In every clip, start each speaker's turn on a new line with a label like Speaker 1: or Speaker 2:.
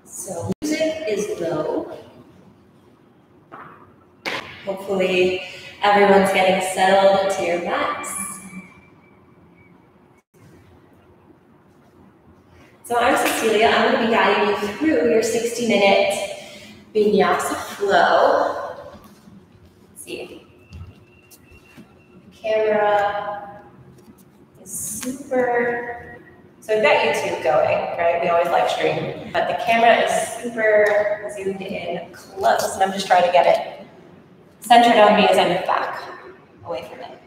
Speaker 1: So music is low. Hopefully everyone's getting settled into your mats. So I'm Cecelia. I'm going to be guiding you through your 60-minute vinyasa flow. Let's see. The camera is super. So we've got YouTube going, right? We always live stream, but the camera is super zoomed in close, and I'm just trying to get it centered on me as I move back away from it,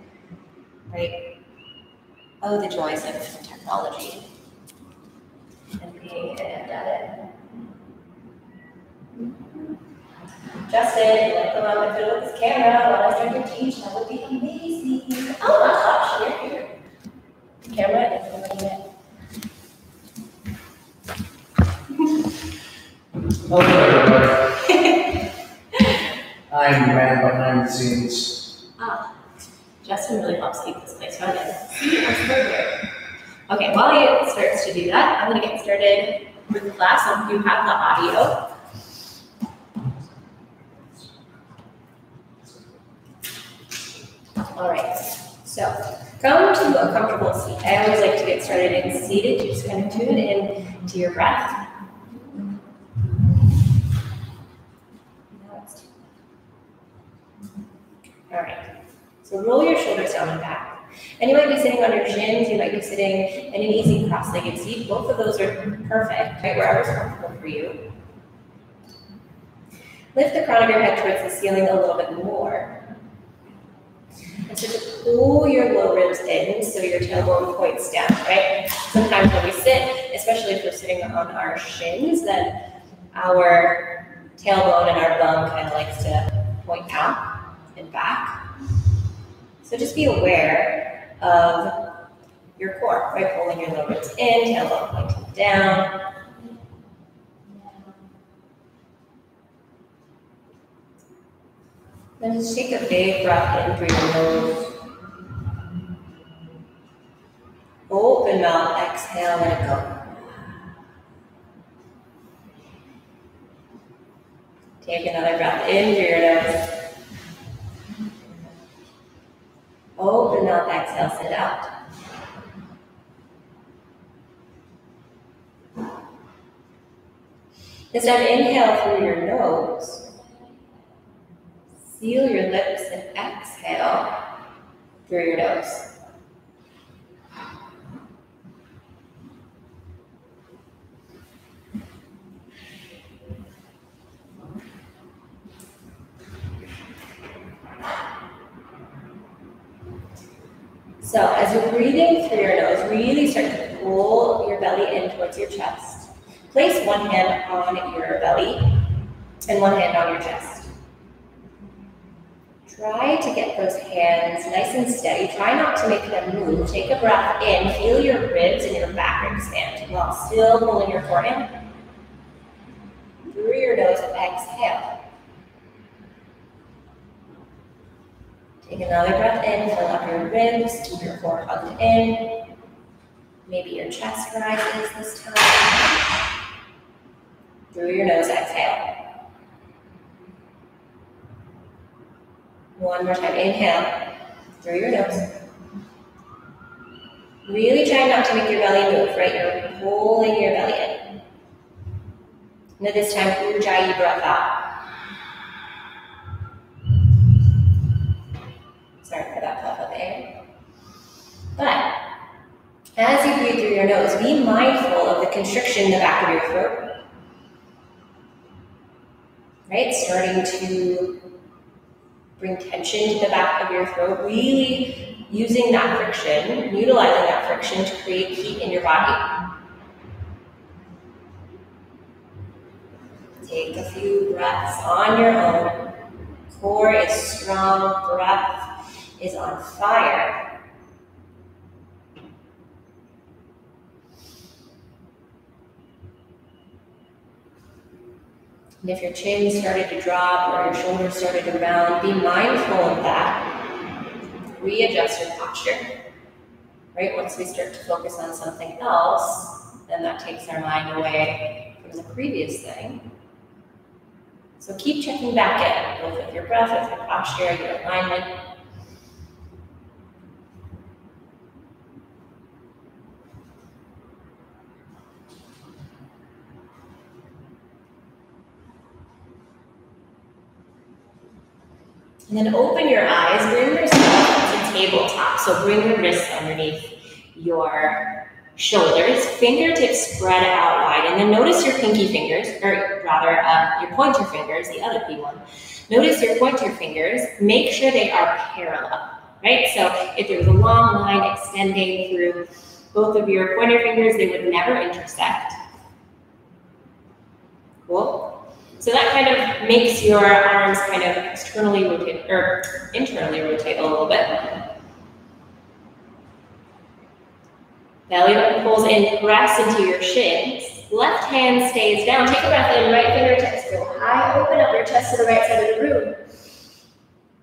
Speaker 1: right? Oh, the joys of technology and being adept at it. Justin, you like the one that fiddle with this camera while I start to teach? That would be amazing. Oh my gosh, you're here. The camera is looking at.
Speaker 2: Hello, everybody. I'm the man behind the scenes.
Speaker 1: Justin really helps keep this place running. See, I'm still here. Okay, while he starts to do that, I'm going to get started with the class. I hope you have the audio. All right, so come to a comfortable seat. I always like to get started in seated. Just kind of tune in to your breath. All right, so roll your shoulders down and back. And you might be sitting on your shins, you might be sitting in an easy cross-legged seat. Both of those are perfect, right? Wherever's comfortable for you. Lift the crown of your head towards the ceiling a little bit more. And so to pull your low ribs in so your tailbone points down, right? Sometimes when we sit, especially if we're sitting on our shins, then our tailbone and our bum kind of likes to point out and back. So just be aware of your core by pulling your low ribs in, tailbone pointing down. Then just take a big breath in through your nose. Open mouth, exhale, let it go. Take another breath in through your nose. Open mouth, exhale, sit out. This time, inhale through your nose. Seal your lips and exhale through your nose. So as you're breathing through your nose, really start to pull your belly in towards your chest. Place one hand on your belly and one hand on your chest. Try to get those hands nice and steady. Try not to make them move. Take a breath in. Feel your ribs and your back expand while still pulling your forehead. Through your nose, exhale. Take another breath in. Fill up your ribs. Keep your core hugged in. Maybe your chest rises this time. Through your nose, exhale. One more time, inhale through your nose. Really try not to make your belly move, right? You're pulling your belly in. Now this time, Ujjayi breath out. Sorry for that puff of air. But as you breathe through your nose, be mindful of the constriction in the back of your throat. Right? Starting to bring tension to the back of your throat, really using that friction, utilizing that friction to create heat in your body. Take a few breaths on your own. Core is strong, breath is on fire. And if your chin started to drop or your shoulders started to round, be mindful of that. Readjust your posture. Right? Once we start to focus on something else, then that takes our mind away from from the previous thing. So keep checking back in, both with your breath, with your posture, your alignment. And then open your eyes, bring yourself to tabletop. So bring your wrists underneath your shoulders, fingertips spread out wide, and then notice your pinky fingers, or rather your pointer fingers, the other P one. Notice your pointer fingers, make sure they are parallel, right? So if there was a long line extending through both of your pointer fingers, they would never intersect. Cool. So that kind of makes your arms kind of externally rotate, or internally rotate a little bit. Belly button pulls in, press into your shins. Left hand stays down. Take a breath in, right fingertips go high. Open up your chest to the right side of the room.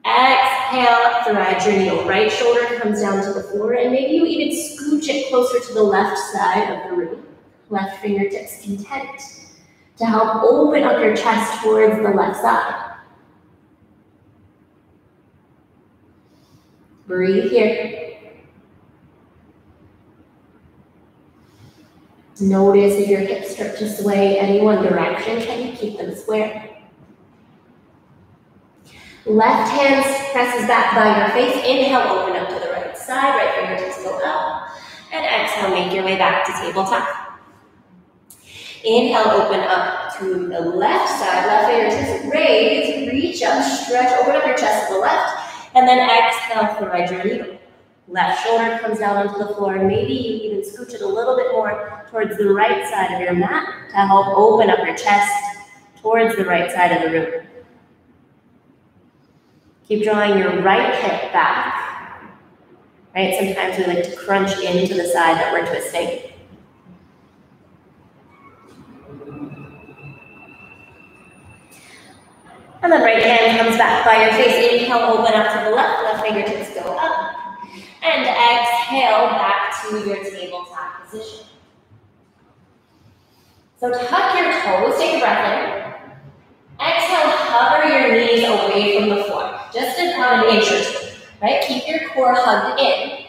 Speaker 1: Exhale, thread your needle. Right shoulder comes down to the floor, and maybe you even scooch it closer to the left side of the room. Left fingertips content to help open up your chest towards the left side. Breathe here. Notice if your hips start to sway any one direction, can you keep them square? Left hand presses back by your face. Inhale, open up to the right side. Right fingertips go up. And exhale, make your way back to tabletop. Inhale, open up to the left side. Left fingertips raise, reach up, stretch, open up your chest to the left. And then exhale, thread your needle. Left shoulder comes down onto the floor, and maybe you even scooch it a little bit more towards the right side of your mat to help open up your chest towards the right side of the room. Keep drawing your right hip back. Right? Sometimes we like to crunch into the side that we're twisting. And then right hand comes back by your face. Inhale, open up to the left. Left fingertips go up. And exhale back to your tabletop position. So tuck your toes, take a breath in. Exhale, hover your knees away from the floor, just about an inch or two, right? Keep your core hugged in.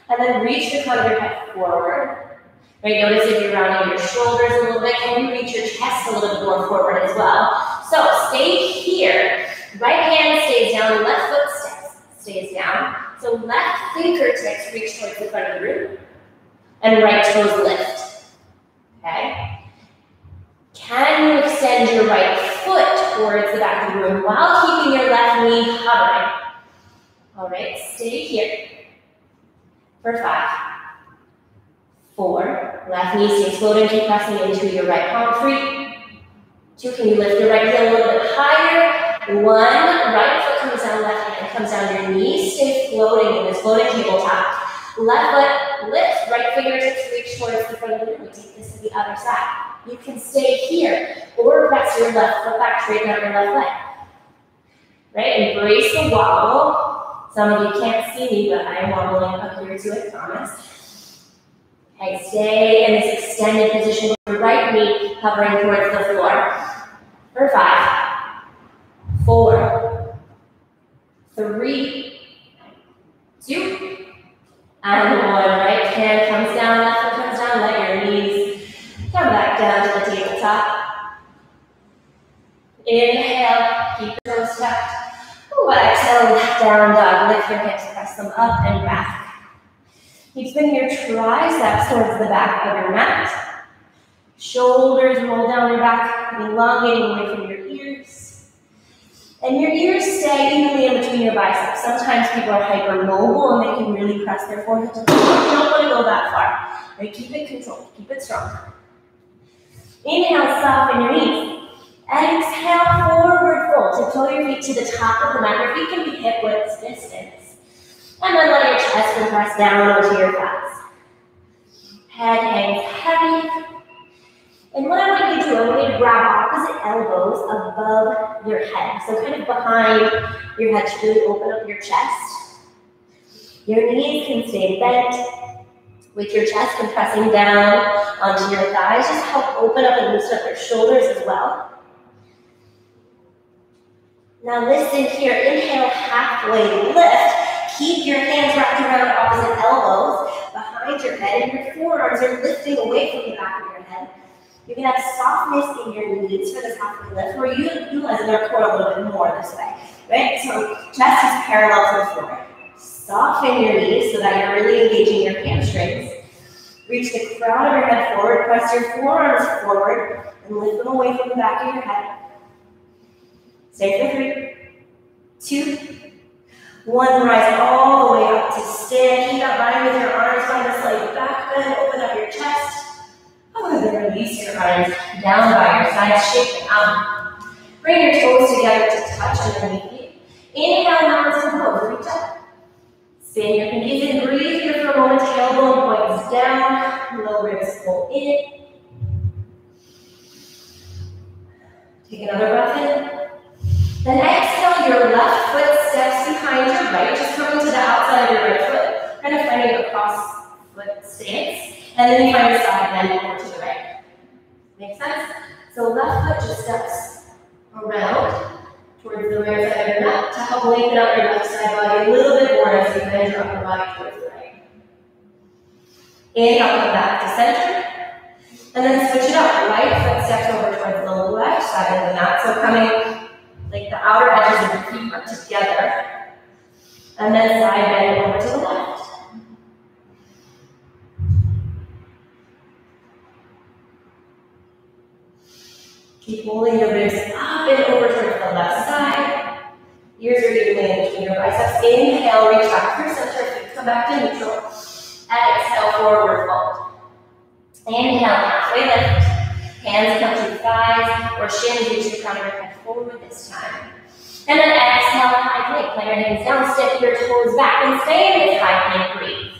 Speaker 1: And then reach the front of your head forward. Right, notice if you're rounding your shoulders a little bit, can you reach your chest a little bit more forward as well? So stay here. Right hand stays down, left foot stays down. So left fingertips reach towards the front of the room, and right toes lift. Okay? Can you extend your right foot towards the back of the room while keeping your left knee hovering? All right, stay here for 5, 4, left knee stays floating, keep pressing into your right palm. 3, 2, can you lift your right heel a little bit higher? 1, right foot comes down, left hand comes down, your knees stay floating in this floating tabletop. Left foot lifts, right fingertips reach towards the front of the room. We take this to the other side. You can stay here or press your left foot back, straighten out your left leg. Right, embrace the wobble. Some of you can't see me, but I am wobbling up here too, I promise. Okay, stay in this extended position with your right knee hovering towards the floor. For 5, 4, 3, 2, and 1. Right hand comes down, left foot comes down, let your knees come back down to the tabletop. Inhale, keep your toes tucked. Exhale, down dog, lift your hips, press them up and back. Keep spinning your triceps towards the back of your mat. Shoulders roll down your back, elongating away from your ears. And your ears stay evenly in between your biceps. Sometimes people are hypermobile and they can really press their forehead to the floor. You don't want to go that far. Right? Keep it controlled, keep it strong. Inhale, soften your knees. Exhale, forward fold. Tiptoe your feet to the top of the mat. Your feet can be hip width distance. And then let your chest compress down onto your thighs. Head hangs heavy. And what I want you to do, I want you to grab opposite elbows above your head. So kind of behind your head to really open up your chest. Your knees can stay bent. With your chest compressing down onto your thighs, just help open up and loosen up your shoulders as well. Now listen here, inhale, halfway lift. Keep your hands wrapped around opposite elbows behind your head, and your forearms are lifting away from the back of your head. You're going to have softness in your knees for this halfway lift. We're utilizing our core a little bit more this way, right? So chest is parallel to the floor. Soften your knees so that you're really engaging your hamstrings. Reach the crown of your head forward, press your forearms forward, and lift them away from the back of your head. Stay for 3, 2, 1. Rise all the way up to stand. Keep that body with your arms behind the slight back bend. Open up your chest. Then release your arms down by your sides. Shake them out. Bring your toes together to touch underneath you. Inhale, mountain pose. Reach up. Spin your pinkies and breathe here for a moment. Tailbone points down. Low ribs pull in. Take another breath in. Then exhale, your left foot steps behind your right. Just coming to the outside of your right foot. Kind of finding a cross foot stance. And then you find your side bend over to the right. Make sense? So left foot just steps around towards the right side of your mat to help lengthen out your left side body a little bit more as you bend your upper body towards the right. Inhale, come back to center. And then switch it up. Right foot steps over towards the left side of the mat. So coming like the outer edges of your feet are together. And then side bend over to the left. Keep holding the ribs up and over towards the left side. Ears are evenly in between your biceps. Inhale, reach back through center. Feet come back to neutral. Exhale, forward fold. Inhale, halfway lift. Hands come to thighs or shins. Reach the crown of your head forward this time. And then exhale, high plank. Plant your hands down, step your toes back, and stay in this high plank. Breathe.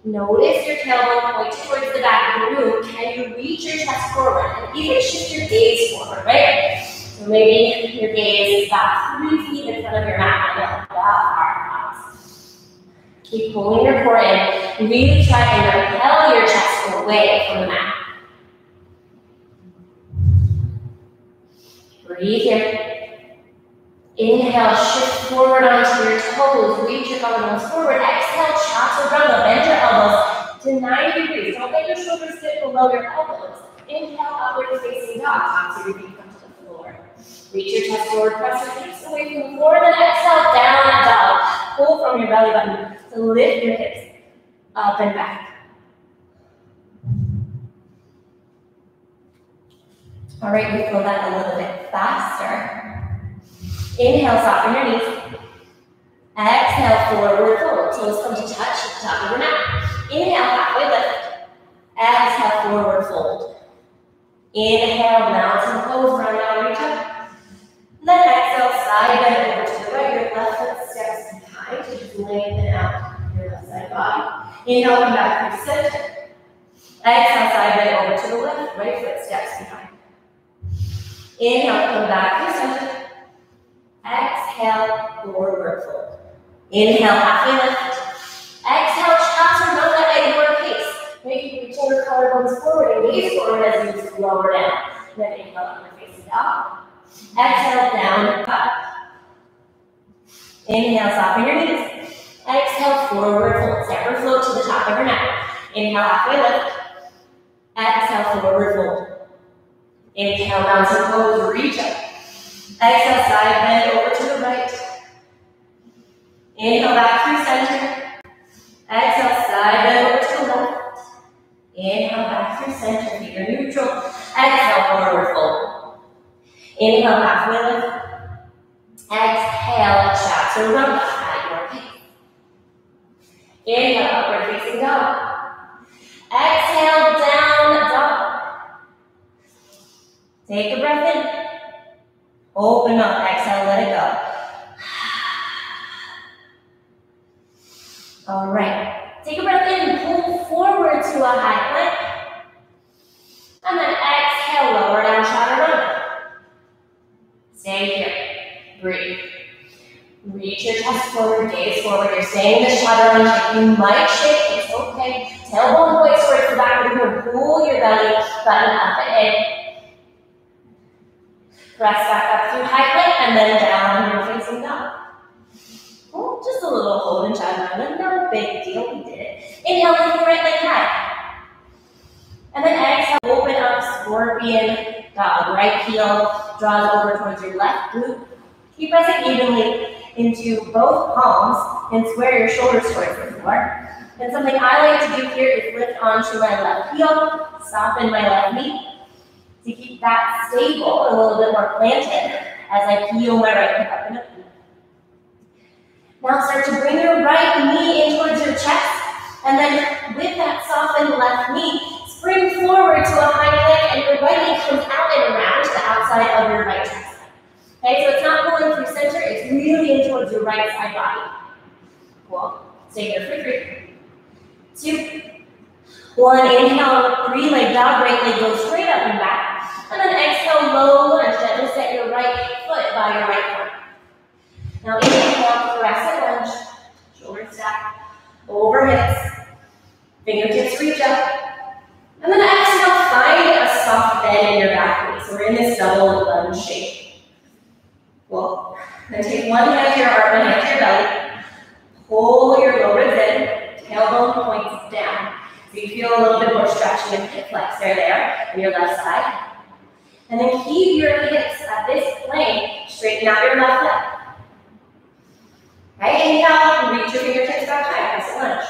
Speaker 1: Notice your tailbone pointing towards the back of the room. Can you reach your chest forward? And even shift your gaze forward, right? So maybe your gaze is about 3 feet in front of your mat. I know, that far. Keep pulling your core in. Really try and repel your chest away from the mat. Breathe here. Inhale, shift forward onto your toes. Reach your collarbones forward. Exhale, chaturanga. Bend your elbows to 90 degrees. Don't let your shoulders sit below your elbows. Inhale, upward facing dog. Tops of your feet come to the floor. Reach your chest forward. Press your hips away from the floor. Then exhale, down dog. Pull from your belly button to lift your hips up and back. All right, we feel that a little bit faster. Inhale, soften your knees. Exhale, forward fold. Toes come to touch at the top of your mat. Inhale, halfway lift. Exhale, forward fold. Inhale, mountain pose, round down, reach up. Then exhale, side bend over to the right. Your left foot steps behind to just lengthen out your left side body. Inhale, come back through center. Exhale, side bend over to the left. Right foot steps behind. Inhale, come back through center. Exhale, forward fold. Inhale, halfway lift. Exhale, chaturanga at your pace. Make your shoulder collarbones forward and gaze forward as you lower down. Then inhale, upward facing dog. Exhale, down, up. Inhale, soften your knees. Exhale, forward fold. Separate float to the top of your neck. Inhale, halfway lift. Exhale, forward fold. Inhale, mountain pose, reach up. Exhale, side bend over to the right. Inhale, back through center. Exhale, side bend over to the left. Inhale, back through center. Feet are neutral. Exhale, forward fold. Inhale, halfway lift. Exhale, chaturanga at your pace. Inhale, upward facing dog. Exhale, down dog. Take a breath in. Open up, exhale, let it go. All right, take a breath in, pull forward to a high plank. And then exhale, lower down, chaturanga. Stay here, breathe. Reach your chest forward, gaze forward. You're staying in the chaturanga. You might shake, it's okay. elbow points towards the back of the room. Pull your belly button up and in. Press back up through high plank and then down, you're facing down. Oh, just a little hold and chaturanga, no big deal, we did it. Inhale, lift your right leg high. And then exhale, open up, scorpion dog. Right heel draws over towards your left glute. Keep pressing evenly into both palms and square your shoulders towards the floor. And something I like to do here is lift onto my left heel, soften my left knee to keep that stable, a little bit more planted as I heel my right hip up and up. Now start to bring your right knee in towards your chest, and then with that softened left knee, spring forward to a high plank, and your right knee comes out and around to the outside of your right chest. Okay, so it's not pulling through center, it's really in towards your right side body. Cool. Stay here for 3, 2, 1. Inhale, 3-leg dog, right leg goes straight up and back. And then exhale, low lunge, gently set your right foot by your right foot. Now inhale, crescent lunge, shoulder stack, over hips, fingertips reach up. And then exhale, find a soft bend in your back knee. So we're in this double lunge shape. Cool. Then take one hand to your heart, one hand to your belly. Pull your low ribs in, tailbone points down. So you feel a little bit more stretching in hip flexor there on your left side. And then keep your hips at this plane, straighten out your left leg. Okay, inhale, reach your fingertips back high, crescent lunge.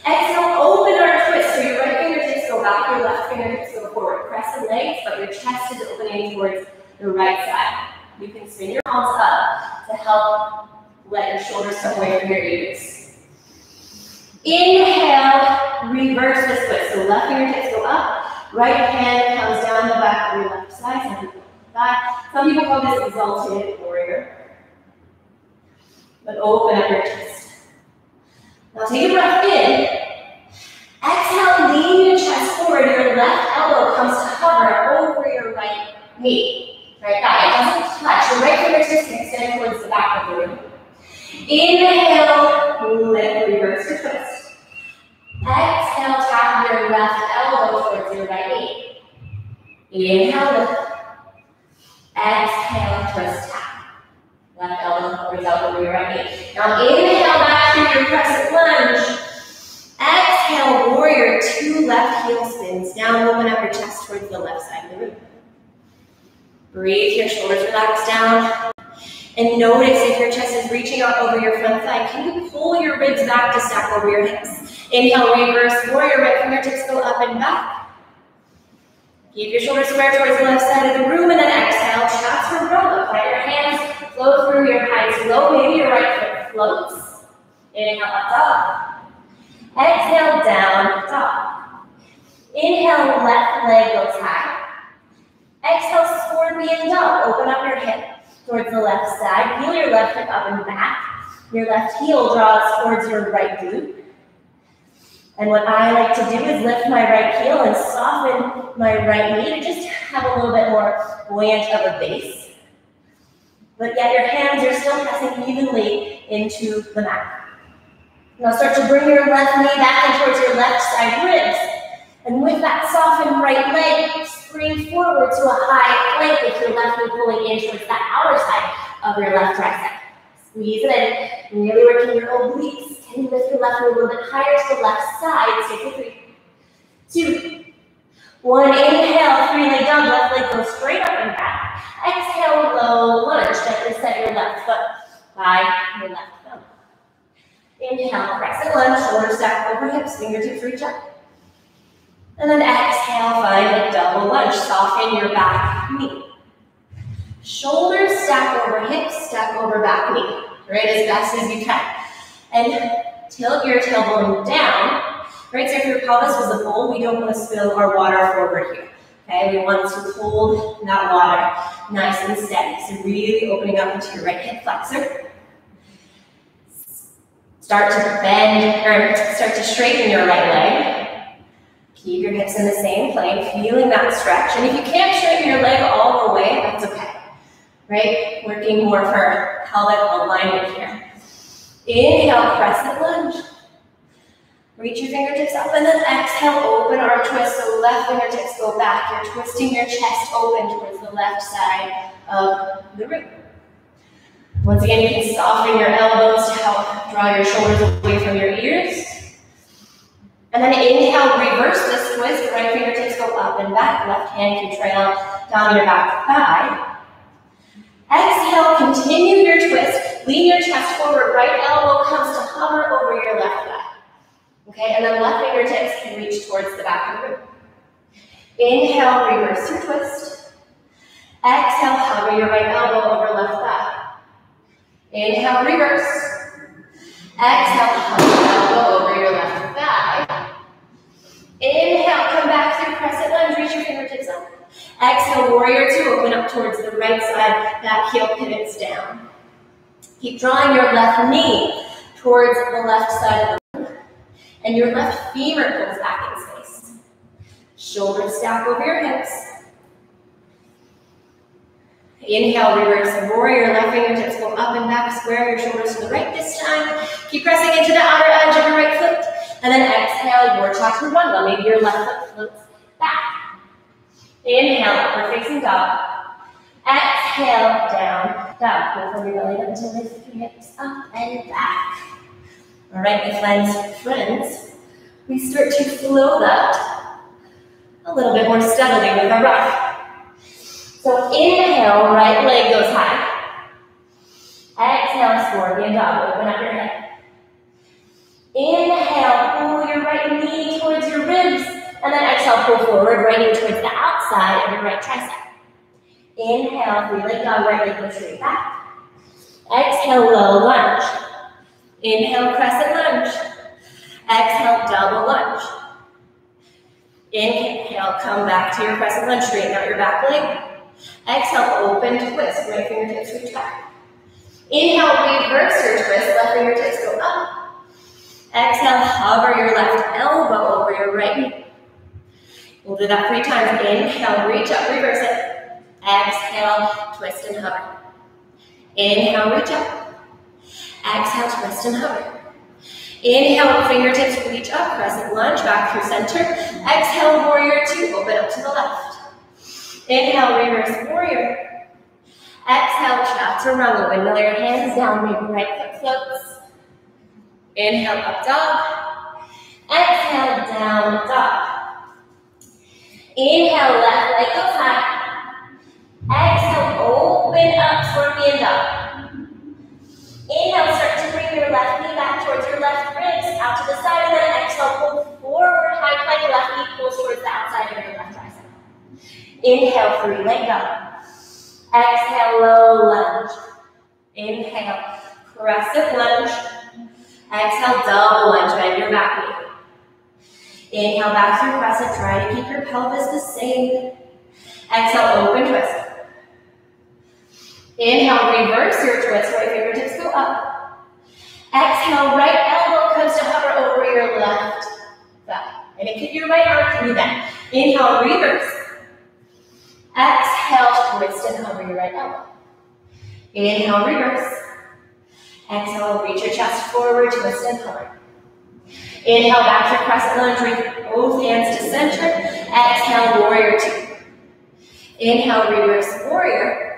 Speaker 1: Exhale, open our twist, so your right fingertips go back, your left fingertips go forward. Crescent legs, but your chest is opening towards the right side. You can spin your palms up to help let your shoulders come away from your ears. Inhale, reverse this twist. So left fingertips go up, right hand comes down the back of your left side. Some people call that. Some people call this exalted warrior. But open up your chest. Now take a breath in. Exhale, lean your chest forward. Your left elbow comes to hover over your right knee. Right thigh. It doesn't touch. Your right fingertips can extend towards the back of the room. Inhale, lift, reverse the twist. Exhale, tap your left elbow towards your right knee. Inhale, lift. Exhale, twist, tap. Left elbow hovers out over your right knee. Now inhale back to your crescent lunge. Exhale, warrior 2 left heel spins. Now open up your chest towards the left side of the room. Breathe, your shoulders relax down. And notice if your chest is reaching out over your front thigh, can you pull your ribs back to stack over your hips? Inhale, reverse warrior, right fingertips go up and back. Keep your shoulders square towards the left side of the room, and then exhale, chaturanga. Let your hands flow through your hips low, maybe your right foot floats. Inhale, up dog. Exhale, down dog. Inhale, left leg goes high. Exhale, scorpion dog. Open up your hip towards the left side. Heel your left hip up and back. Your left heel draws towards your right glute. And what I like to do is lift my right heel and soften my right knee to just have a little bit more buoyant of a base. But yet your hands are still pressing evenly into the mat. Now start to bring your left knee back in towards your left side ribs. And with that softened right leg, spring forward to a high plank with your left knee pulling in towards that outer side of your left tricep. Squeeze it in, really working your obliques. Can you lift your left knee a little bit higher to the left side? Stay for 3, 2, 1. Inhale, 3-leg dog, left leg goes straight up and back. Exhale, low lunge. Gently set your left foot by your left thumb. Inhale, crescent lunge, shoulder stack over hips, fingertips reach up. And then exhale, find a double lunge. Soften your back knee. Shoulders stack over hips, stack over back knee. Right, as best as you can. And tilt your tailbone down. Right, so if your pelvis was a bowl, we don't want to spill our water forward here. Okay, we want to hold that water nice and steady. So really opening up into your right hip flexor. Start to bend, or start to straighten your right leg. Keep your hips in the same plane, feeling that stretch. And if you can't straighten your leg all the way, that's okay. Right? Working more for pelvic alignment here. Inhale, crescent lunge. Reach your fingertips up and then exhale, open arm twist. So left fingertips go back. You're twisting your chest open towards the left side of the room. Once again, you can soften your elbows to help draw your shoulders away from your ears. And then inhale, reverse this twist. Right fingertips go up and back. Left hand can trail down your back thigh. Exhale, continue your twist. Lean your chest forward. Right elbow comes to hover over your left thigh. Okay, and then left fingertips can reach towards the back of the room. Inhale, reverse your twist. Exhale, hover your right elbow over left thigh. Inhale, reverse. Exhale, hover your elbow over your left thigh. Inhale, come back through crescent lunge, reach your fingertips up. Exhale, warrior two, open up towards the right side, that heel pivots down. Keep drawing your left knee towards the left side of the room. And your left femur pulls back in space. Shoulders stack over your hips. Inhale, reverse warrior. Left fingertips go up and back. Square your shoulders to the right this time. Keep pressing into the outer edge of your right foot. And then exhale, your chaturanga. Maybe your left foot floats back. Inhale, upward facing dog. Exhale, down dog. Pull from your belly button to lift your hips up and back. All right, my friends, we start to flow that a little bit more steadily with our breath. So inhale, right leg goes high. Exhale, scorpion dog, open up your hip. Inhale, pull your right knee towards your ribs, and then exhale, pull forward, right knee towards the outside of your right tricep. Inhale, three-leg dog, right leg goes straight back. Exhale, low lunge. Inhale, crescent lunge. Exhale, double lunge. Inhale, come back to your crescent lunge, straighten out your back leg. Exhale, open twist, right fingertips reach back. Inhale, reverse your twist, left fingertips go up. Exhale, hover your left elbow over your right knee. We'll do that 3 times. Inhale, reach up, reverse it. Exhale, twist and hover. Inhale, reach up. Exhale, twist and hover. Inhale, fingertips reach up, crescent lunge, back through center. Exhale, warrior two, open up to the left. Inhale, reverse warrior. Exhale, chaturanga, windmill your hands down, maybe right foot floats. Inhale, up dog. Exhale, down dog. Inhale, left leg goes high. Exhale, open up, scorpion dog. Inhale, start to bring your left knee back towards your left ribs, out to the side, and then exhale, pull forward, high plank, left knee pulls towards the outside of your left tricep. Inhale, three-leg dog. Exhale, low lunge. Inhale, crescent lunge. Exhale, double lunge, bend your back knee. Inhale, back through crescent, try to keep your pelvis the same. Exhale, open twist. Inhale, reverse your twist, right fingertips go up. Exhale, right elbow comes to hover over your left thigh. And keep your right arm through that. Inhale, reverse. Exhale, twist and hover your right elbow. Inhale, reverse. Exhale, reach your chest forward, twist and hover. Inhale, back to crescent lunge, bring both hands to center. Exhale, warrior two. Inhale, reverse warrior.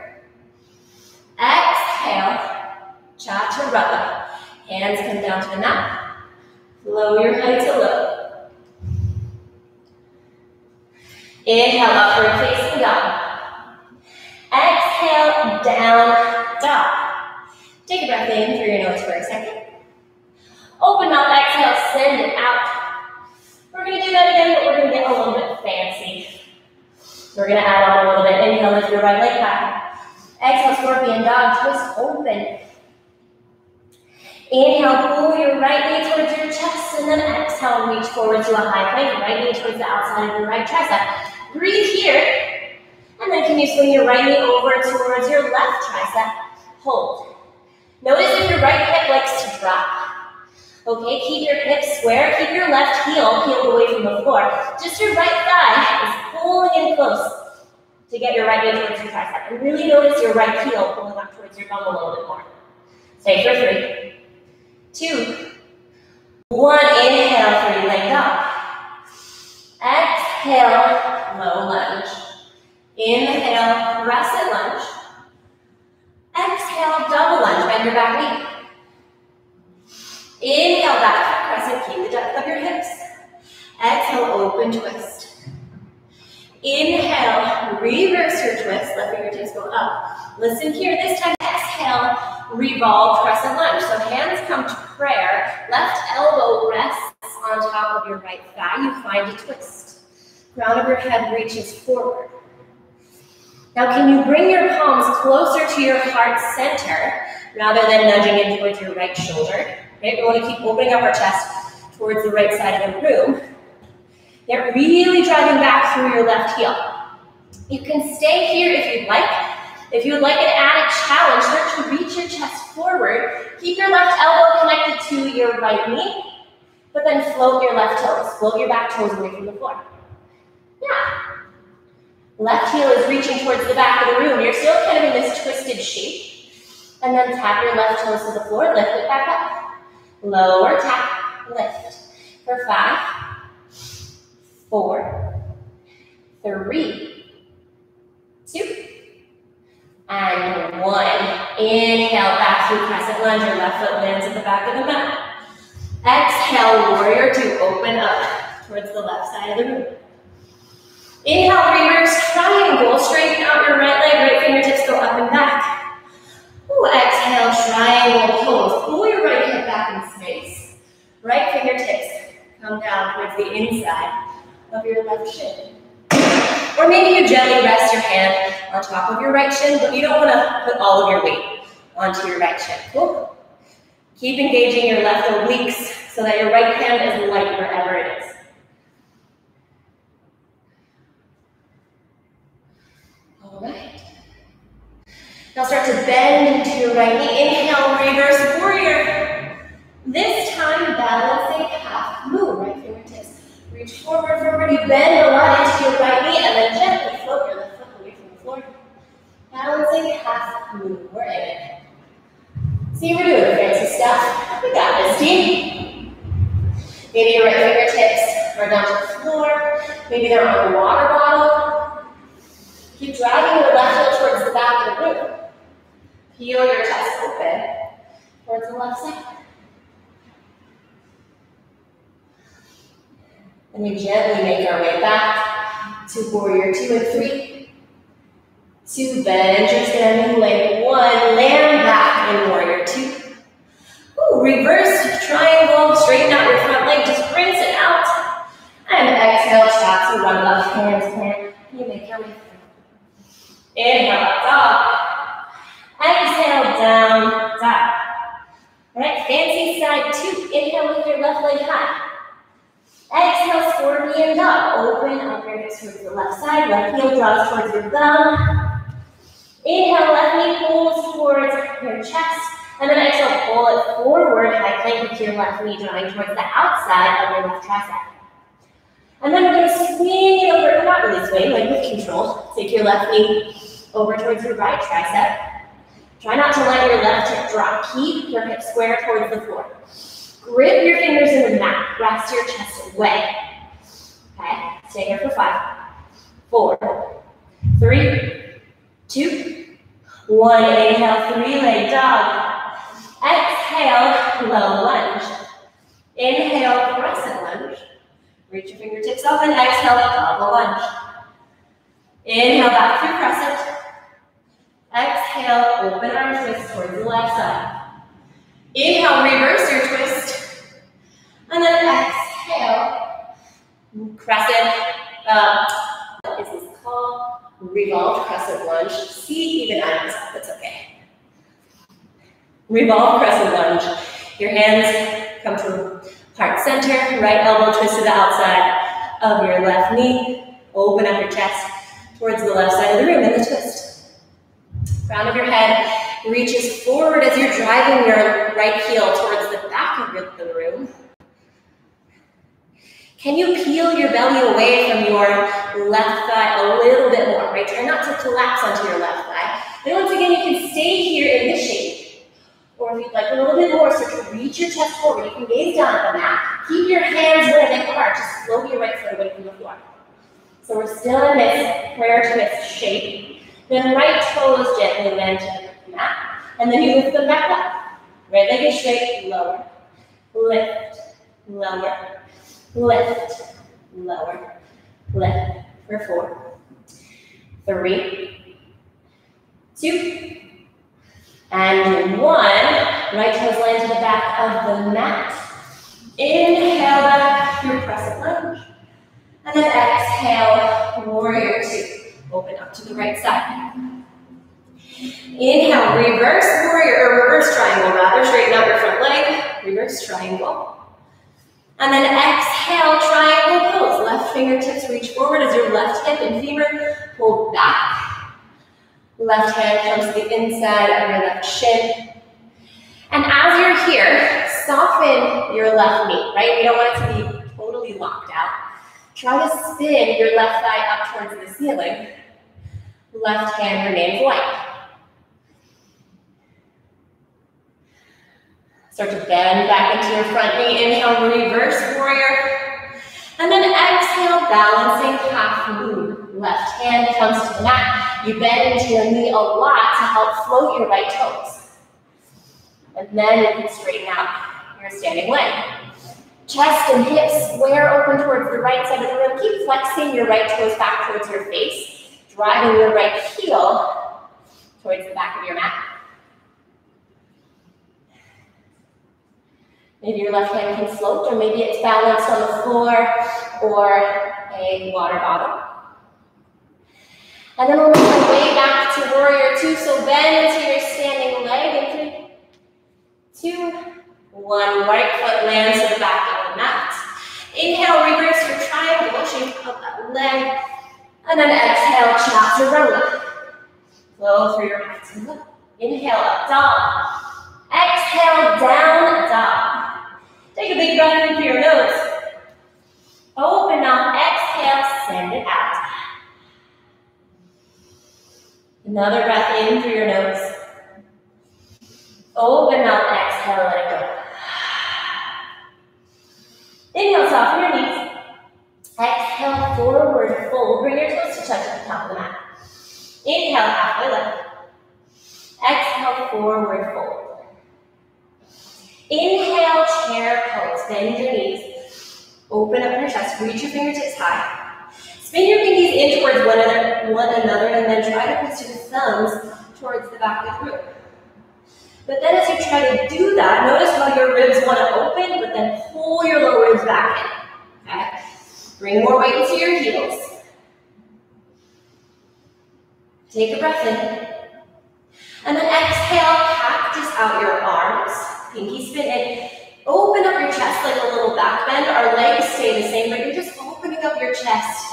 Speaker 1: Exhale, chaturanga. Hands come down to the mat. Lower your head to low. Inhale, upward facing dog. Exhale, down dog. Take a breath in through your nose for a second. Open mouth, exhale, send it out. We're going to do that again, but we're going to get a little bit fancy. So we're going to add on a little bit. Inhale, lift your right leg high. Exhale, scorpion dog, twist open. Inhale, pull your right knee towards your chest, and then exhale, reach forward to a high plank. Right knee towards the outside of your right tricep. Breathe here, and then can you swing your right knee over towards your left tricep? Hold. Notice if your right hip likes to drop. Okay, keep your hips square, keep your left heel peeled away from the floor. Just your right thigh is pulling in close to get your right knee towards your tricep. And really notice your right heel pulling up towards your bum a little bit more. Stay for 3, 2, 1, inhale, 3-leg dog. Exhale, low lunge. Inhale, crescent lunge. Exhale, double lunge, bend your back knee. Inhale, back foot crescent, keep the depth of your hips. Exhale, open twist. Inhale, reverse your twist, left fingertips go up. Listen here, this time exhale, revolve crescent lunge. So hands come to prayer, left elbow rests on top of your right thigh, you find a twist. Crown of your head reaches forward. Now can you bring your palms closer to your heart center rather than nudging in towards your right shoulder? Okay, we want to keep opening up our chest towards the right side of the room. Yet really driving back through your left heel. You can stay here if you'd like. If you would like an added challenge, start to reach your chest forward. Keep your left elbow connected to your right knee, but then float your left toes. Float your back toes away from the floor. Yeah. Left heel is reaching towards the back of the room. You're still kind of in this twisted shape. And then tap your left toes to the floor, lift it back up. Lower, tap, lift. For 5, 4, 3, 2, and 1. Inhale, back through crescent lunge. Your left foot lands at the back of the mat. Exhale, warrior 2, open up towards the left side of the room. Inhale, reverse triangle, straighten out your right leg, right fingertips go up and back. Ooh, exhale, triangle pose. Pull your right hip back in space. Right fingertips come down towards the inside of your left shin. Or maybe you gently rest your hand on top of your right shin, but you don't want to put all of your weight onto your right shin. Cool? Keep engaging your left obliques so that your right hand is light wherever it is. All right. Now start to bend into your right knee. Inhale, reverse warrior. This time, balancing half moon. Right fingertips reach forward. You bend a lot into your right knee and then gently float your left foot away from the floor. Balancing half moon. We're in it. See, we're doing the fancy stuff. We got this, team. Maybe your right fingertips are down to the floor. Maybe they're on the water bottle. Keep driving your left heel towards the back of the room. Peel your chest open towards the left side. And we gently make our way back to warrior 2 and 3. 2, bend your standing leg. 1, land back in warrior 2. Ooh, reverse triangle, straighten out your front leg, just rinse it out. And exhale, chaturanga, left hands plant. You make your way through. Inhale, up dog. Exhale, down dog. All right, fancy side 2. Inhale with your left leg high. Exhale, scorpion dog. Open up your hips towards the left side. Left heel draws towards your thumb. Inhale, left knee pulls towards your chest. And then exhale, pull it forward. High plank with your left knee drawing towards the outside of your left tricep. And then we're going to swing it over, not really swing, like with control. Take your left knee over towards your right tricep. Try not to let your left hip drop. Keep your hips square towards the floor. Grip your fingers in the mat. Rest your chest away. Okay, stay here for 5, 4, 3, 2, 1. Inhale, 3-leg dog. Exhale, low lunge. Inhale, crescent lunge. Reach your fingertips up and exhale, double lunge. Inhale, back through crescent. Exhale, open arm twist towards the left side. Inhale, reverse your twist. And then exhale, crescent, what is this called? Revolve crescent lunge. See, even I know that's okay. Revolve crescent lunge. Your hands come to heart center, right elbow twist to the outside of your left knee. Open up your chest towards the left side of the room in the twist. Crown of your head reaches forward as you're driving your right heel towards the back of the room. Can you peel your belly away from your left thigh a little bit more, right? Try not to collapse onto your left thigh. Then once again, you can stay here in this shape. Or if you'd like a little bit more, start to reach your chest forward. You can gaze down at the mat. Keep your hands where they are. Just float your right foot away from the floor. So we're still in this prayer twist shape. Then right toes gently land to the mat. And then you lift them back up. Right leg is straight, lower, lift, lower, lift, lower, lift. For 4, 3, 2, and 1. Right toes land to the back of the mat. Inhale back through crescent lunge. And then exhale, warrior 2. Open up to the right side. Inhale, reverse warrior, or reverse triangle rather. Straighten out your front leg, reverse triangle. And then exhale, triangle pose. Left fingertips reach forward as your left hip and femur pull back. Left hand comes to the inside of your left shin. And as you're here, soften your left knee, right? You don't want it to be totally locked out. Try to spin your left thigh up towards the ceiling. Left hand remains light. Start to bend back into your front knee. Inhale, reverse warrior. And then exhale, balancing half moon. Left hand comes to the mat. You bend into your knee a lot to help float your right toes. And then you can straighten out your standing leg. Chest and hips square open towards the right side of the room. Keep flexing your right toes back towards your face, driving your right heel towards the back of your mat. Maybe your left hand can float, or maybe it's balanced on the floor or a water bottle. And then we'll make our way back to warrior 2. So bend into your standing leg in 3, 2, 1. Right foot lands to the back of the mat. Inhale, reverse your triangle, shape of that leg. And then exhale, chaturanga. Flow through your hands and look. Inhale, up dog. Exhale, down dog. Take a big breath in through your nose. Open up, exhale, send it out. Another breath in through your nose. Open up, exhale, let it go. Inhale, soften your knees. Exhale, forward fold. Bring your toes to touch at the top of the mat. Inhale, halfway lift. Exhale, forward fold. Inhale, chair pose. Bend your knees. Open up your chest. Reach your fingertips high. Spin your pinkies in towards one another, and then try to press your thumbs towards the back of the room. But then as you try to do that, notice how your ribs want to open, but then pull your lower ribs back in. Okay? Bring more weight into your heels. Take a breath in. And then exhale, cactus out your arms. Pinky spin in. Open up your chest like a little back bend. Our legs stay the same, but you're just opening up your chest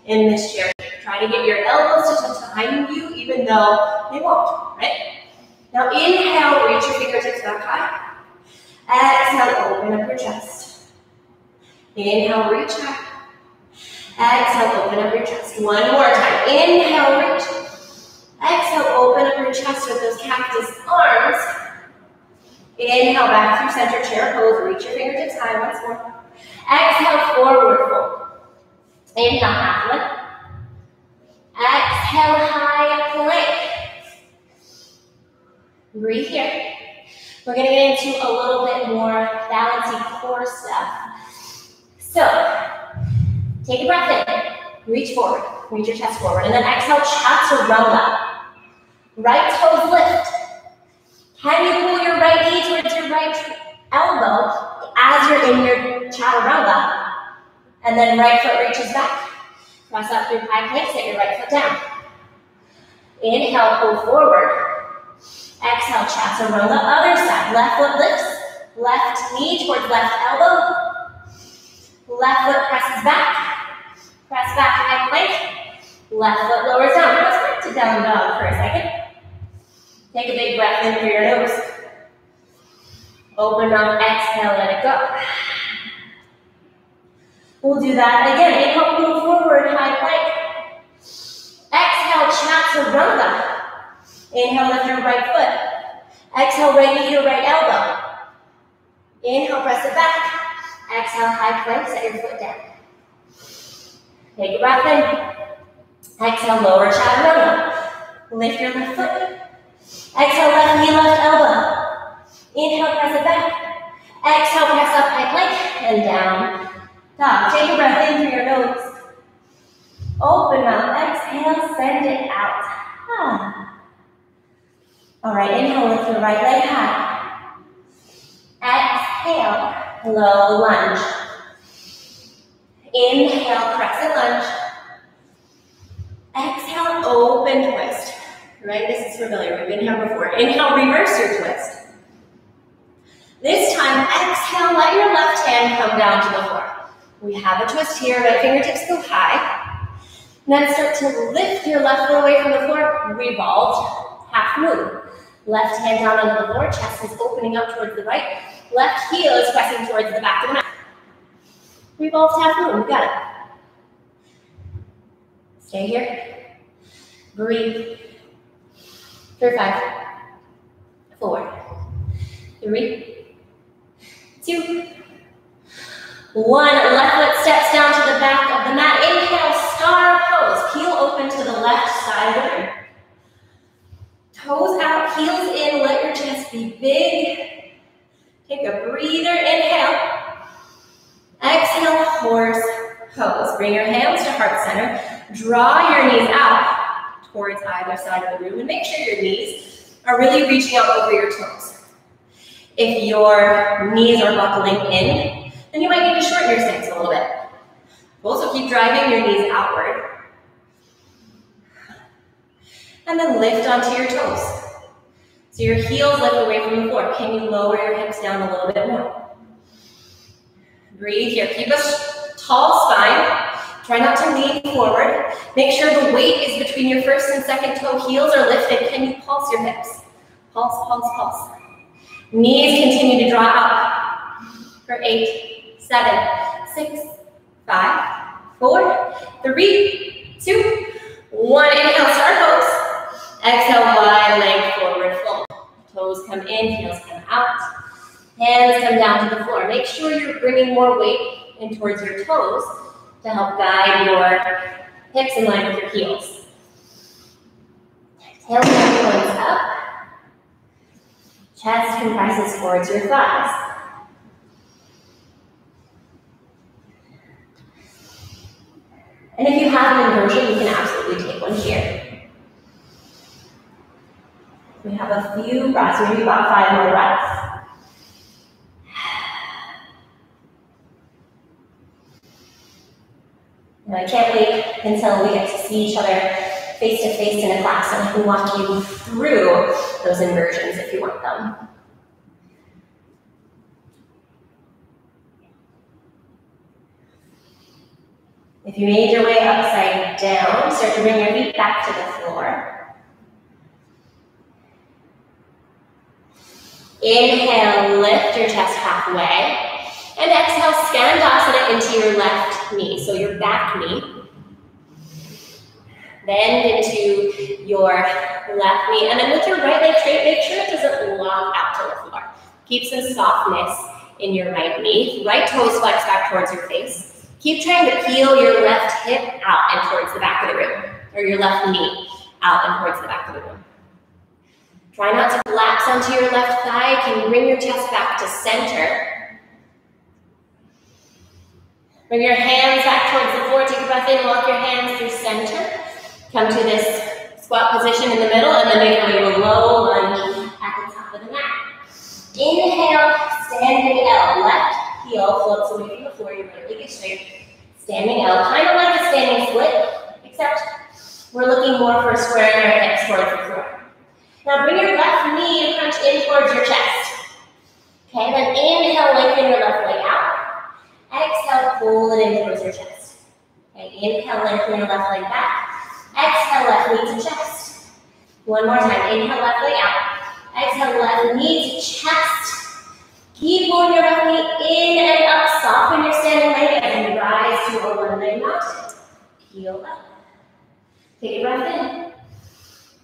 Speaker 1: in this chair. Try to get your elbows to touch behind you, even though they won't, right? Now inhale, reach your fingertips back high. Exhale, open up your chest. Inhale, reach high. Exhale, open up your chest. One more time. Inhale, reach. Exhale, open up your chest with those cactus arms. Inhale, back through center chair pose. Reach your fingertips high once more. Exhale, forward fold. Inhale, half lift. Exhale, high plank. Breathe here. We're going to get into a little bit more balancey core stuff. So, take a breath in. Reach forward. Reach your chest forward. And then exhale, chaturanga. Right toes lift. Can you pull your right knee towards your right elbow as you're in your chaturanga? And then right foot reaches back. Press up through high plank, set your right foot down. Inhale, pull forward. Exhale, chaturanga, other side. Left foot lifts. Left knee towards left elbow. Left foot presses back. Press back, high plank. Left foot lowers down. Press back to down dog for a second. Take a big breath in through your nose. Open up, exhale, let it go. We'll do that again. Inhale, move forward, high plank. Exhale, chaturanga. Inhale, lift your right foot. Exhale, right knee to right elbow. Inhale, press it back. Exhale, high plank, set your foot down. Take a breath in. Exhale, lower chaturanga. Lift your left foot. Exhale, left knee, left elbow. Inhale, press it back. Exhale, press up, high plank, and down. Dog. Take a breath in through your nose. Open mouth. Exhale, send it out. All right, inhale, lift your right leg high. Exhale, low lunge. Inhale, crescent lunge. Exhale, open twist. Right, this is familiar, we've been here before. Inhale, reverse your twist. This time, exhale, let your left hand come down to the floor. We have a twist here, right fingertips go high. Then start to lift your left foot away from the floor, revolved, half moon. Left hand down onto the floor, chest is opening up towards the right. Left heel is pressing towards the back of the mat. Revolved half moon, we got it. Stay here. Breathe. For 5, 4, 3, 2, 1. Left foot steps down to the back of the mat. Inhale, star pose. Peel open to the left side of the room. Toes out, heels in, let your chest be big. Take a breather, inhale. Exhale, horse pose. Bring your hands to heart center. Draw your knees out towards either side of the room, and make sure your knees are really reaching out over your toes. If your knees are buckling in, then you might need to shorten your stance a little bit. Also keep driving your knees outward. And then lift onto your toes. So your heels lift away from the floor. Can you lower your hips down a little bit more? Breathe here. Keep a tall spine. Try not to lean forward. Make sure the weight is between your first and second toe. Heels are lifted. Can you pulse your hips? Pulse, pulse, pulse. Knees continue to draw up. For 8, 7, 6, 5, 4, 3, 2, 1. Inhale, star pose. Exhale, wide leg forward fold. Toes come in, heels come out. Hands come down to the floor. Make sure you're bringing more weight in towards your toes to help guide your hips in line with your heels. Tailbone comes up. Chest compresses towards your thighs. And if you have an inversion, you can absolutely take one here. We have a few breaths, maybe about 5 more breaths. And I can't wait until we get to see each other face to face in a class, and I can walk you through those inversions if you want them. If you made your way upside down, start to bring your feet back to the floor. Inhale, lift your chest halfway. And exhale, Skandasana into your left knee, so your back knee. Bend into your left knee, and then with your right leg straight, make sure it doesn't lock out to the floor. Keep some softness in your right knee. Right toes flex back towards your face. Keep trying to peel your left hip out and towards the back of the room, or your left knee out and towards the back of the room. Try not to collapse onto your left thigh. Can you bring your chest back to center? Bring your hands back towards the floor. Take a breath in, walk your hands through center. Come to this squat position in the middle, and then make a low lunge at the top of the mat. Inhale, standing L. Left heel floats away from the floor. Your right leg is straight. Standing L, kind of like a standing split, except we're looking more for squaring our hips towards the floor. Now bring your left knee and crunch in towards your chest. Okay, then inhale, lengthen your left leg out. Exhale, pull it in towards your chest. Okay, inhale, lengthen your left leg back. Exhale, left knee to chest. One more time, inhale, left leg out. Exhale, left knee to chest. Keep pulling your left knee in and up. Soften your standing leg as you rise to a one-leg mountain. Heel up. Take a breath in.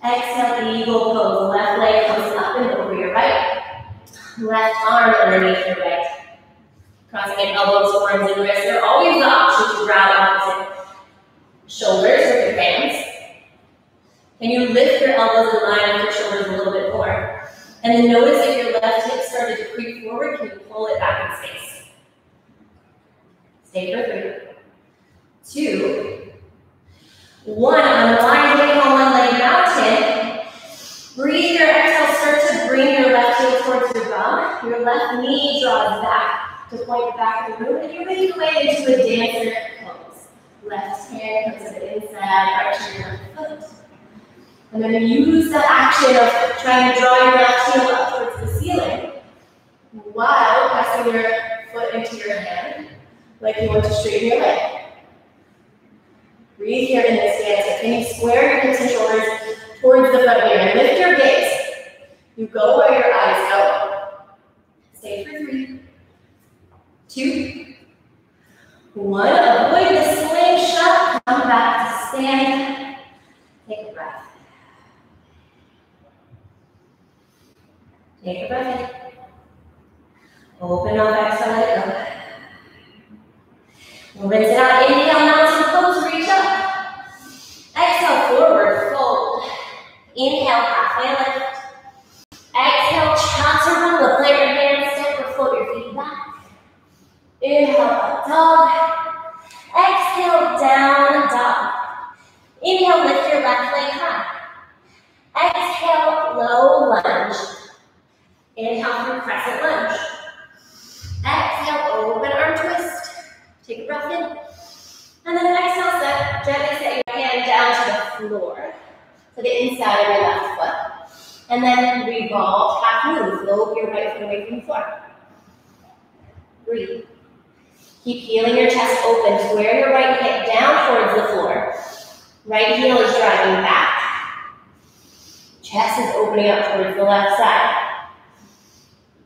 Speaker 1: Exhale, eagle pose. Left leg comes up and over your right. Left arm underneath your right Crossing in elbows, forearms, and wrists. There's always the option to grab opposite shoulders with your hands. Can you lift your elbows and line up your shoulders a little bit more? And then notice if your left hip started to creep forward, can you pull it back in space? Stay for 3, 2, 1. Unwind, inhale, one leg mountain. Breathe your exhale, start to bring your left heel towards your bum. Your left knee draws back to point the back of the room, and you're making your way into a dancer pose. Left hand comes to the inside, arch your left foot. And then use the action of trying to draw your left heel up towards the ceiling while pressing your foot into your hand, like you want to straighten your leg. Breathe here in this stance. Can you square your hips and shoulders towards the front here and lift your gaze? You go where your eyes go. Stay for 3, 2, 1. Avoid the slingshot. Come back to stand. Take a breath. Take a breath in. Open up, exhale, let it go. We'll rinse it out. Inhale, mountain pose, reach up. Exhale, forward fold. Inhale, halfway lift. Exhale, chaturanga. Plant your hands, step or float your feet back. Inhale, up dog. Exhale, down dog. Inhale, lift your left leg high. Exhale, low lunge. Inhale for crescent lunge. Exhale, open arm twist. Take a breath in. And then exhale, gently set your hand down to the floor, to the inside of your left foot. And then revolve, half move. Lobe your right foot away from the floor. Breathe. Keep heeling your chest open. Square your right hip down towards the floor. Right heel is driving back. Chest is opening up towards the left side.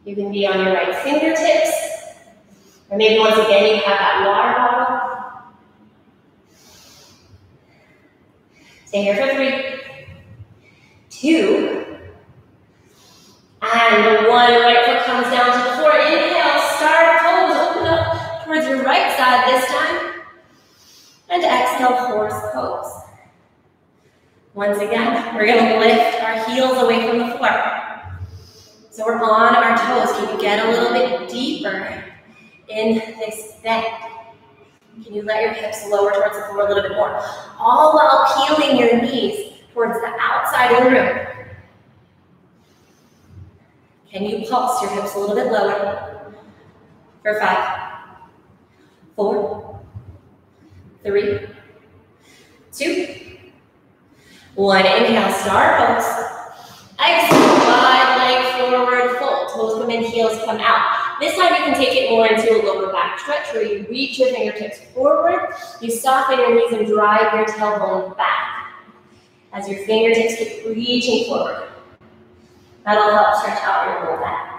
Speaker 1: You can be on your right fingertips. Or maybe once again you have that water bottle. Stay here for 3, 2, and 1. Right foot comes down to the floor. Inhale, star pose. Open up towards your right side this time. And exhale, horse pose. Once again, we're going to lift our heels away from the floor. So we're on our toes. Can you get a little bit deeper in this bend? Can you let your hips lower towards the floor a little bit more? All while peeling your knees towards the outside of the room. Can you pulse your hips a little bit lower? For 5, 4, 3, 2, 1. Inhale, star pose. Exhale, wide leg forward fold. Toes come in, heels come out. This time you can take it more into a lower back stretch where you reach your fingertips forward. You soften your knees and drive your tailbone back as your fingertips keep reaching forward. That'll help stretch out your lower back.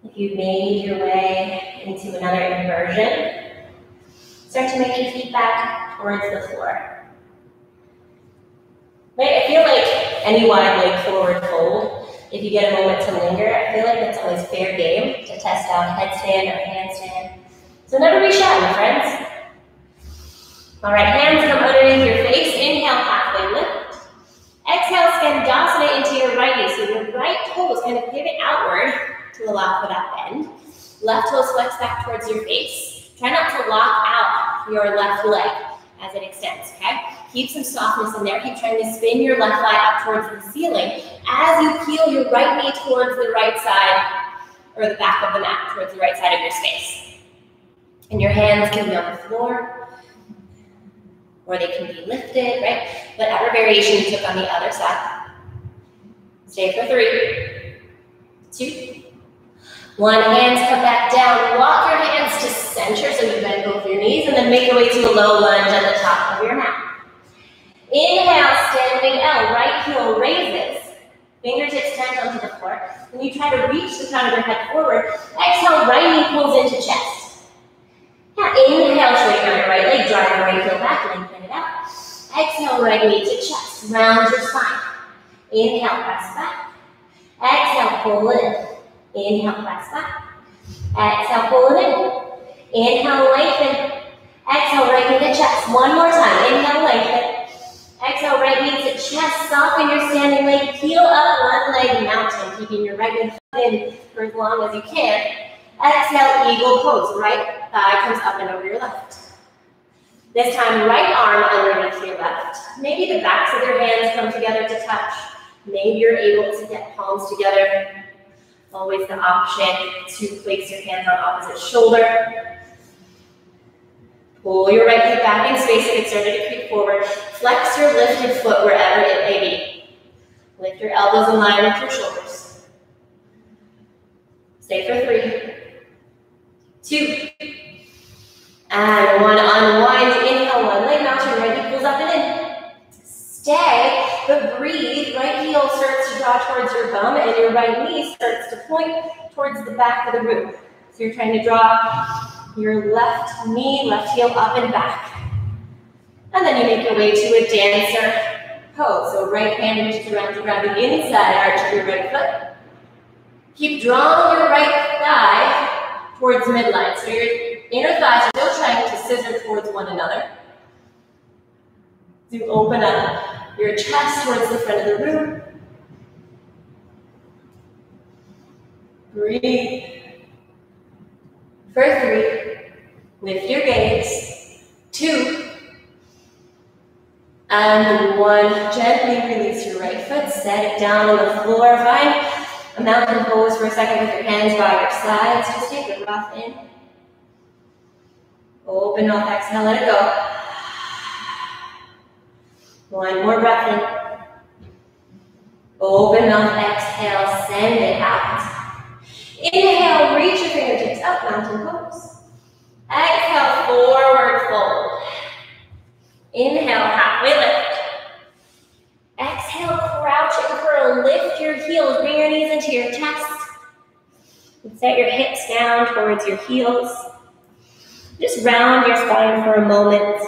Speaker 1: If you've made your way into another inversion, start to make your feet back towards the floor. Right? I feel like any wide leg forward fold, if you get a moment to linger, I feel like that's always fair game to test out headstand or handstand. So never be shy, my friends. All right, hands come underneath your face. Inhale, halfway lift. Exhale, skandasana into your right knee. So your right toe is going to pivot outward to allow for that bend. Left toes flex back towards your face. Try not to lock out your left leg as it extends, okay? Keep some softness in there. Keep trying to spin your left thigh up towards the ceiling as you peel your right knee towards the right side, or the back of the mat, towards the right side of your space. And your hands can be on the floor, or they can be lifted, right? Whatever variation you took on the other side. Stay for 3, 2, 1. Hands come back down. Walk your hands to center so you bend both your knees, and then make your way to a low lunge at the top of your mat. Inhale, standing L. Right heel raises. Fingertips turned onto the floor. When you try to reach the crown of your head forward, exhale, right knee pulls into chest. Now inhale, straighten out your right leg, drive your right heel back, lengthen it out. Exhale, right knee to chest, round your spine. Inhale, press back. Exhale, pull it in. Inhale, press back. Exhale, pull it in. Inhale, lengthen. Exhale, right knee to chest. One more time. Inhale, lengthen. Exhale, right knee to chest. Soften your standing leg. Heel up, one leg mountain, keeping your right knee in for as long as you can. Exhale, eagle pose. Right thigh comes up and over your left. This time, right arm underneath your left. Maybe the backs of your hands come together to touch. Maybe you're able to get palms together. Always the option to place your hands on opposite shoulder. Pull your right hip back in space if it's starting to creep forward. Flex your lifted foot wherever it may be. Lift your elbows in line with your shoulders. Stay for 3, 2, and 1. Unwind. Inhale, one leg mountain. Right knee pulls up and in. Stay, but breathe. Right heel starts to draw towards your bum, and your right knee starts to point towards the back of the room. So you're trying to draw your left knee, left heel up and back. And then you make your way to a dancer pose. So right hand reaches around to grab the inside arch of your right foot. Keep drawing your right thigh towards midline. So your inner thighs are still trying to scissor towards one another. So you open up your chest towards the front of the room. Breathe. For 3, lift your gaze. 2, and 1. Gently release your right foot. Set it down on the floor. Find a mountain pose for a second with your hands by your sides. Just take a breath in. Open up, exhale, let it go. 1 more breath in. Open up, exhale, send it out. Inhale, reach your fingertips up, mountain pose. Exhale, forward fold. Inhale, halfway lift. Exhale, crouching curl. Lift your heels, bring your knees into your chest. And set your hips down towards your heels. Just round your spine for a moment.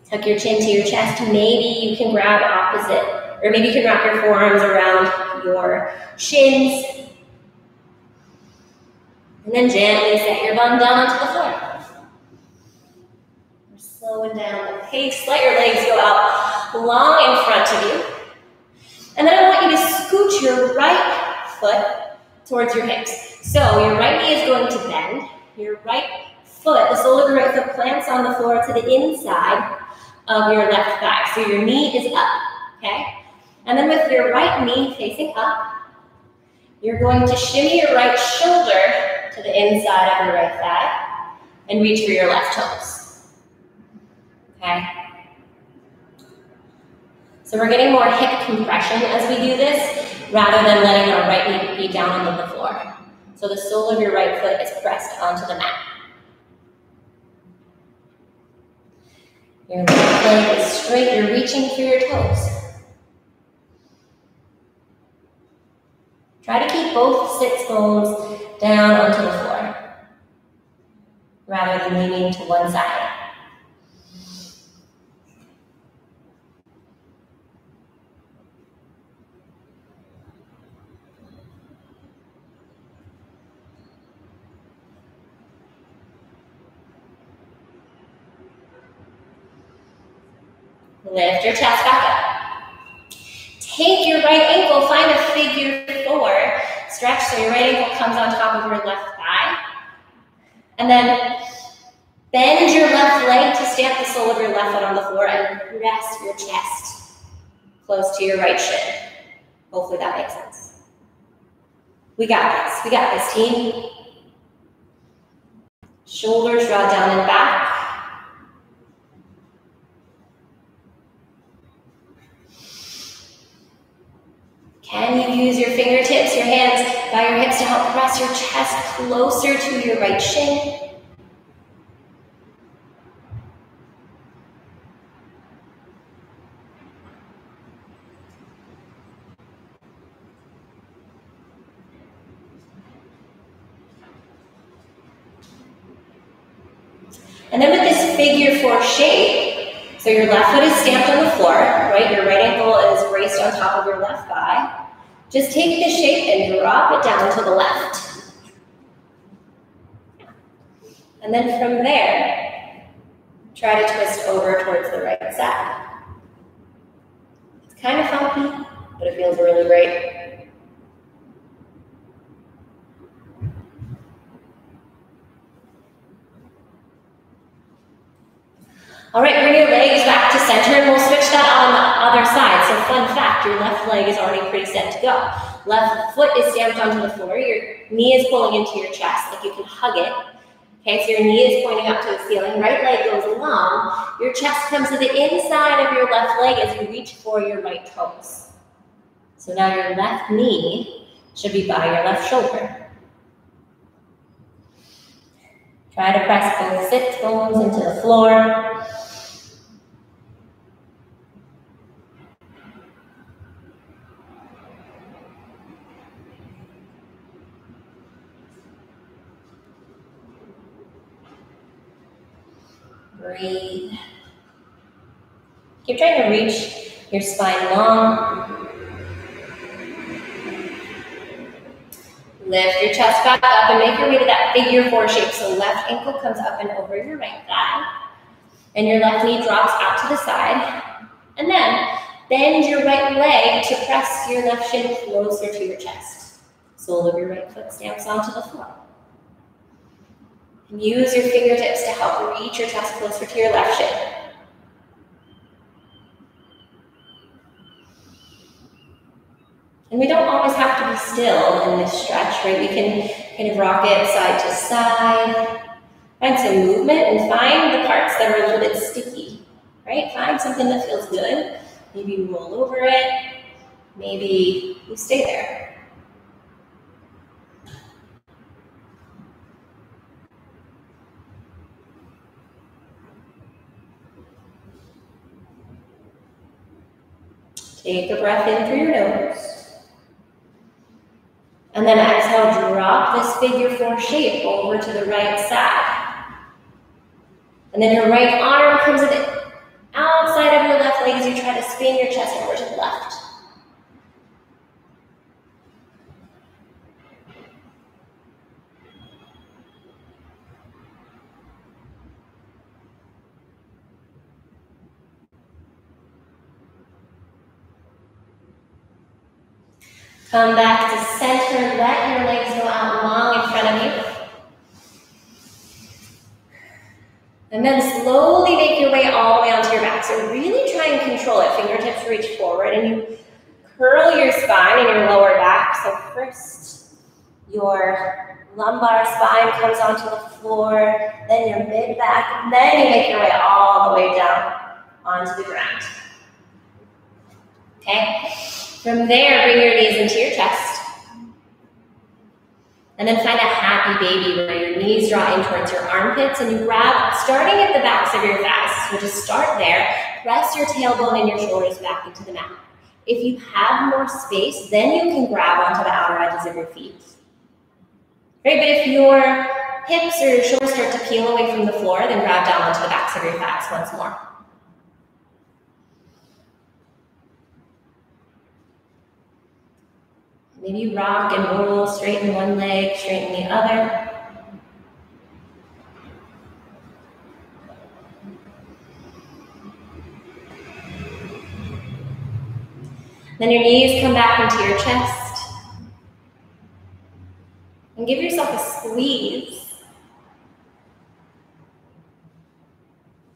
Speaker 1: Tuck your chin to your chest. Maybe you can grab opposite, or maybe you can wrap your forearms around your shins. And then gently set your bum down onto the floor. We're slowing down the pace. Let your legs go out long in front of you. And then I want you to scoot your right foot towards your hips. So your right knee is going to bend. Your right foot, the sole of your right foot plants on the floor to the inside of your left thigh. So your knee is up, okay? And then with your right knee facing up, you're going to shimmy your right shoulder to the inside of your right thigh and reach for your left toes, okay? So we're getting more hip compression as we do this, rather than letting our right knee be down on the floor. So the sole of your right foot is pressed onto the mat. Your left leg is straight, you're reaching for your toes. Try to keep both sits bones down onto the floor, rather than leaning to one side. Lift your chest back up. Take your right ankle, find a figure 4. Stretch so your right ankle comes on top of your left thigh. And then bend your left leg to stamp the sole of your left foot on the floor and rest your chest close to your right shin. Hopefully that makes sense. We got this team. Shoulders draw down and back. Can you use your fingertips, your hands by your hips to help press your chest closer to your right shin? And then with this figure 4 shape, so your left foot is stamped on the floor, right? Your right ankle is braced on top of your left thigh. Just take this shape and drop it down to the left. And then from there, try to twist over towards the right side. It's kind of funky, but it feels really great. All right, bring your legs back to center and we'll switch that on the other side. So fun fact, your left leg is already pretty set to go. Left foot is stamped onto the floor, your knee is pulling into your chest, like you can hug it. Okay, so your knee is pointing up to the ceiling, right leg goes long, your chest comes to the inside of your left leg as you reach for your right toes. So now your left knee should be by your left shoulder. Try to press both sit bones into the floor. Breathe. Keep trying to reach your spine long. Lift your chest back up and make your way to that figure 4 shape. So left ankle comes up and over your right thigh. And your left knee drops out to the side. And then bend your right leg to press your left shin closer to your chest. Sole of your right foot stamps onto the floor. And use your fingertips to help reach your chest closer to your left shin. And we don't always have to be still in this stretch, right? We can kind of rock it side to side. Find some movement and find the parts that are a little bit sticky, right? Find something that feels good. Maybe you roll over it. Maybe you stay there. Take a breath in through your nose. And then exhale, drop this figure 4 shape over to the right side. And then your right arm comes to the outside of your left leg as you try to spin your chest over to the left. Come back to center, let your legs go out long in front of you. And then slowly make your way all the way onto your back. So really try and control it. Fingertips reach forward and you curl your spine and your lower back. So first, your lumbar spine comes onto the floor, then your mid back, and then you make your way all the way down onto the ground. Okay? From there, bring your knees into your chest. And then find a happy baby where your knees draw in towards your armpits and you grab, starting at the backs of your thighs. So just start there. Press your tailbone and your shoulders back into the mat. If you have more space, then you can grab onto the outer edges of your feet. Right, but if your hips or your shoulders start to peel away from the floor, then grab down onto the backs of your thighs once more. Maybe rock and roll, straighten one leg, straighten the other. Then your knees come back into your chest. And give yourself a squeeze.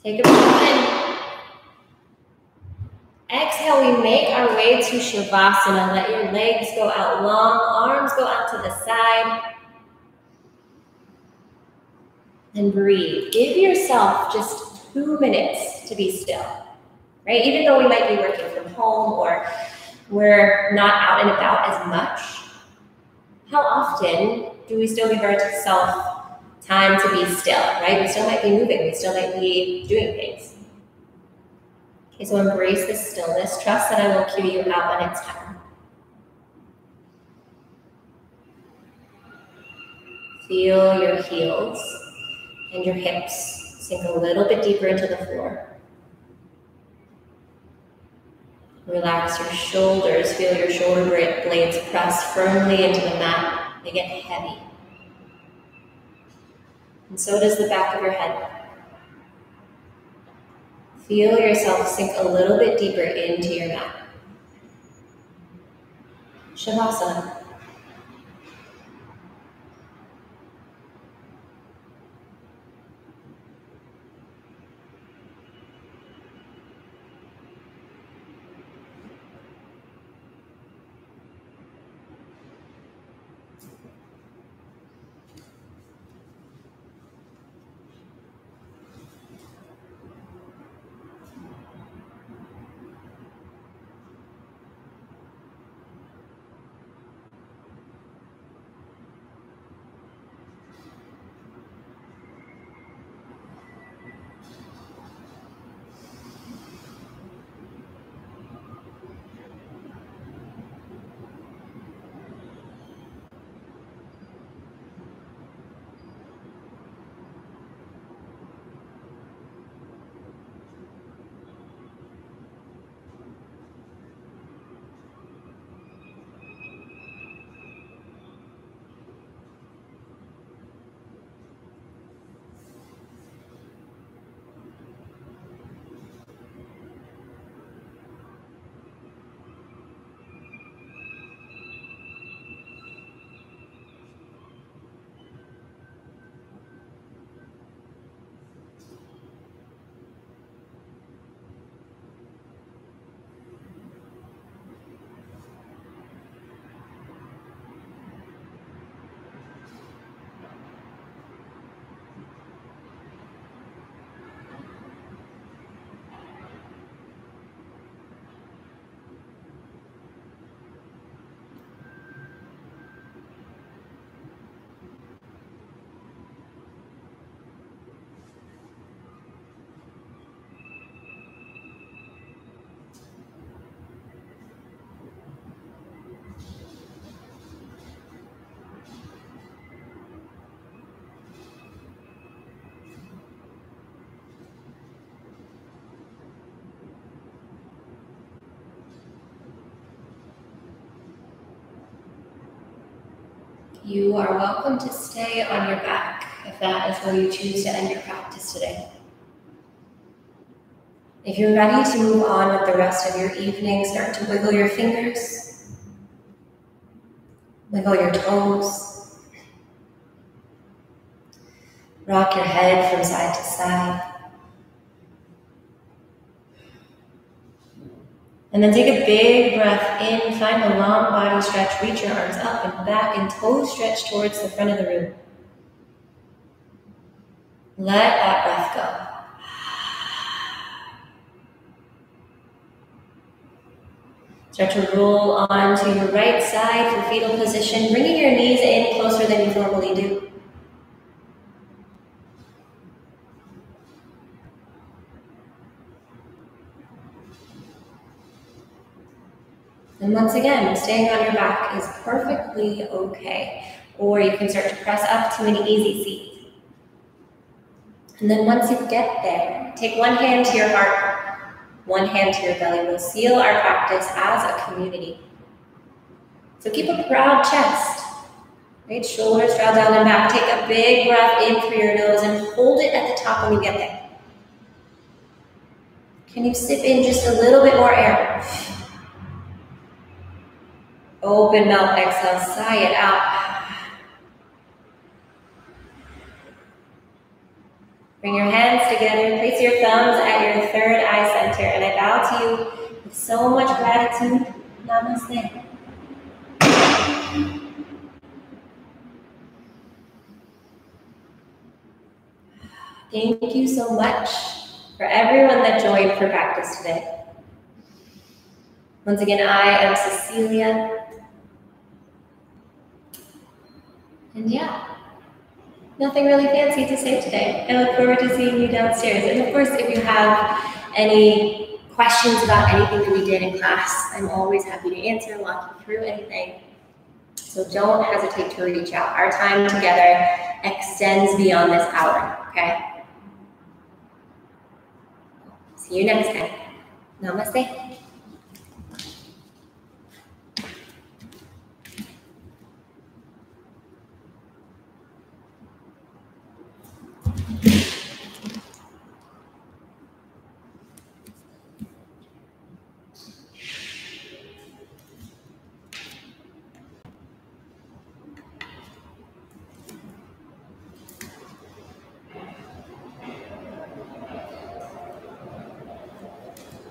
Speaker 1: Take a breath in. Exhale, we make our way to Shavasana. Let your legs go out long, arms go out to the side. And breathe. Give yourself just 2 minutes to be still. Right? Even though we might be working from home or we're not out and about as much, how often do we still give ourselves time to be still, right? We still might be moving, we still might be doing things. Okay, so embrace this stillness. Trust that I will cue you out when it's time. Feel your heels and your hips Sink a little bit deeper into the floor. Relax your shoulders. Feel your shoulder blades press firmly into the mat. They get heavy. And so does the back of your head. Feel yourself sink a little bit deeper into your mat. Shavasana. You are welcome to stay on your back if that is where you choose to end your practice today. If you're ready to move on with the rest of your evening, start to wiggle your fingers, wiggle your toes, rock your head from side to side. And then take a big breath in, find a long body stretch, reach your arms up and back and toes stretch towards the front of the room. Let that breath go. Start to roll onto your right side for fetal position, bringing your knees in closer than you normally do. And once again, staying on your back is perfectly okay. Or you can start to press up to an easy seat. And then once you get there, take one hand to your heart, one hand to your belly. We'll seal our practice as a community. So keep a proud chest. Right? Shoulders draw down and back. Take a big breath in through your nose and hold it at the top when you get there. Can you sip in just a little bit more air? Open mouth, exhale, sigh it out. Bring your hands together, place your thumbs at your third eye center, and I bow to you with so much gratitude. Namaste. Thank you so much for everyone that joined for practice today. Once again, I am Cecelia. And yeah, nothing really fancy to say today. I look forward to seeing you downstairs. And of course, if you have any questions about anything that we did in class, I'm always happy to answer, walk you through anything. So don't hesitate to reach out. Our time together extends beyond this hour, okay? See you next time. Namaste.